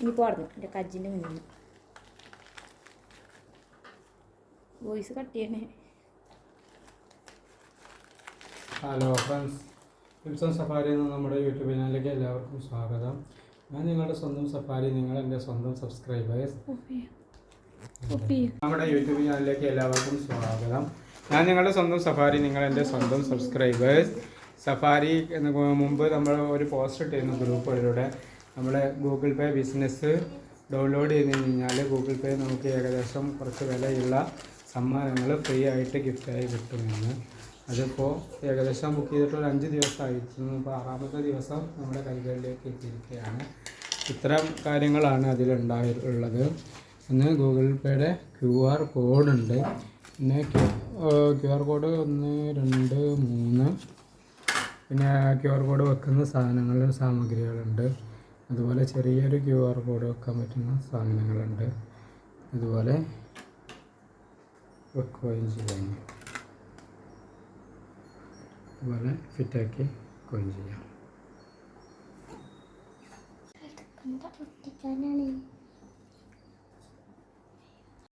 ഇനിയിപ്പോൾ നടന്നു എൻ്റെ കജ്ജിൻ്റെ മുന്നിൽ വോയിസ് കട്ട് ചെയ്യണേ. ഹലോ ഫ്രണ്ട്സ്, വിൽസൺ സഫാരി എന്ന നമ്മുടെ യൂട്യൂബ് ചാനലിലേക്ക് എല്ലാവർക്കും സ്വാഗതം. ഞാൻ നിങ്ങളുടെ സ്വന്തം സഫാരി, നിങ്ങൾ എൻ്റെ സ്വന്തം സബ്സ്ക്രൈബേഴ്സ്. നമ്മുടെ യൂട്യൂബ് ചാനലിലേക്ക് എല്ലാവർക്കും സ്വാഗതം. ഞാൻ നിങ്ങളുടെ സ്വന്തം സഫാരി, നിങ്ങൾ എൻ്റെ സ്വന്തം സബ്സ്ക്രൈബേഴ്സ്. സഫാരി എന്ന് മുമ്പ് നമ്മൾ ഒരു പോസ്റ്റ് ഇട്ടിരുന്നു ഗ്രൂപ്പുകളിലൂടെ. നമ്മളെ ഗൂഗിൾ പേ ബിസിനസ് ഡൗൺലോഡ് ചെയ്ത് കഴിഞ്ഞാൽ ഗൂഗിൾ പേ നമുക്ക് ഏകദേശം കുറച്ച് വിലയുള്ള സമ്മാനങ്ങൾ ഫ്രീ ആയിട്ട് ഗിഫ്റ്റായി കിട്ടുമെന്ന്. അതിപ്പോൾ ഏകദേശം ബുക്ക് ചെയ്തിട്ട് ഒരു 5 ദിവസമായിരുന്നു. ഇപ്പോൾ 6ാമത്തെ ദിവസം നമ്മുടെ കൈകളിലേക്ക് എത്തിയിരിക്കുകയാണ്. ഇത്തരം കാര്യങ്ങളാണ് അതിലുള്ളത്. ഒന്ന് ഗൂഗിൾ പേയുടെ QR കോഡുണ്ട്. പിന്നെ QR കോഡ് 1 2 3, പിന്നെ QR കോഡ് വെക്കുന്ന സാമഗ്രികളുണ്ട്. അതുപോലെ ചെറിയൊരു QR കോഡ് വെക്കാൻ പറ്റുന്ന സാധനങ്ങളുണ്ട്. അതുപോലെ വെക്കുകയും ചെയ്യാം. അതുപോലെ ഫിറ്റാക്കി വെക്കുകയും ചെയ്യാം.